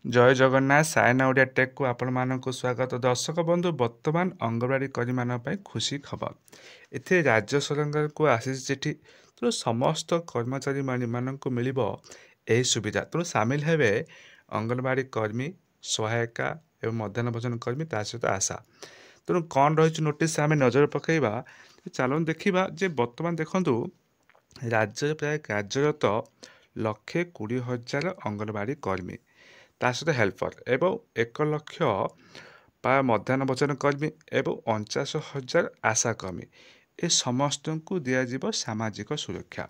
जय जगन्नाथ सायना ओडिया टेक को आपण मानक स्वागत। दर्शक बंधु वर्तमान अंगनवाड़ी कर्मी मान खुशी खबर एथे राज्य सरकार को आशीष चिठी तो समस्त कर्मचारी मानक मिलिबो एही सुविधा तो सामिल हेबे अंगनवाड़ी कर्मी सहायिका एवं मध्याह्न भोजन कर्मी ता सहित आशा तेणु कौन रही नोटिस आम नजर पकईवा चलन देखा जे वर्तमान देखु राज्य प्राय कार्यरत 1,20,000 अंगनवाड़ी कर्मी ता सहित हेल्पर एवं 1,00,000 प्राय मध्याह्न भोजन कर्मी एवं 49,000 आशा कर्मी ए समस्त को दिज्व सामाजिक सुरक्षा।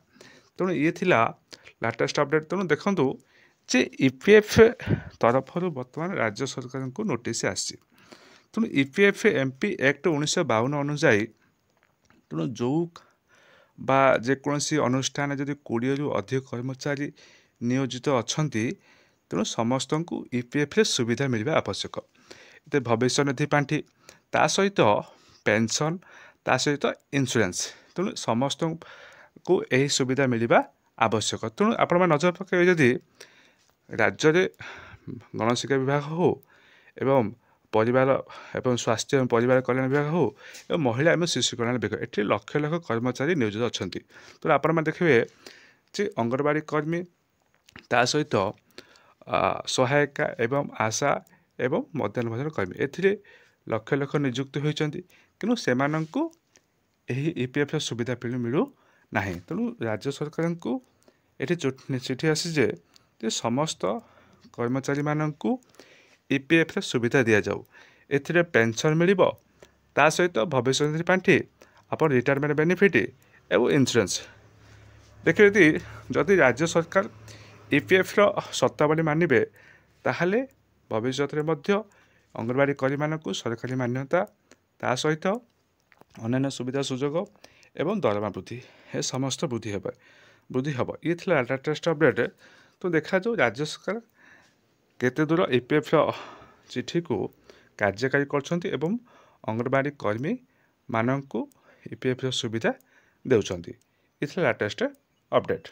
तेणु ये थिला लाटेस्ट अपडेट। तेणु देखु जे ईपीएफ तरफ बर्तमान राज्य सरकार को नोटिस आसी तेणु ईपीएफ एमपी एक्ट 1952 अनुसार तेणु जो बा जेकोसी अनुष्ठान जदि 20 रु अधिक कर्मचारी नियोजित अच्छा तेणु समस्त को ईपीएफ सुविधा मिलवा आवश्यक। ये भविष्य निधि पांठि ता सहित पेंशन ता सहित इंश्योरेंस तेणु समस्त को यही सुविधा मिलवा आवश्यक। तेणु आपण नजर पकड़े जदि राज्य में गणशिक्षा विभाग हो एवं परिवार एवं स्वास्थ्य एवं परिवार कल्याण विभाग हो एवं महिला एवं शिशु कल्याण विभाग ये लक्ष लक्ष कर्मचारी नियोजित अच्छा। तेणु आपण देखिए जे अंगनवाड़ी कर्मी ता सहित सहायिका एवं आशा एवं मध्याह्न भोजन कर्मी ए लक्ष लक्ष नियुक्त होती कि से ईपीएफ सुविधा मिलू ना। तेणु राज्य सरकार को ये चिठी आसी जे समस्त कर्मचारी मानू ईपीएफ सुविधा दि जाऊ ए पेंशन मिल ता सहित भविष्य निधि पांठि आप रिटायरमेंट बेनिफिट एवं इंश्योरेंस देखिए जदि राज्य सरकार ईपीएफ शर्तावली मानवे ताहले भविष्य में अंगनवाड़ी कर्मी मानू सरकारी मान्यता ता सहित अन्य सुविधा सुजोग एवं दरमा वृद्धि ए समस्त वृद्धि हम ये लेटेस्ट अपडेट। तो देखा जो राज्य सरकार केते दूर ईपीएफ चिठी को कार्यकारी कर अंगनवाड़ी कर्मी मानू ईपीएफ सुविधा देउछंती। ये लेटेस्ट अपडेट।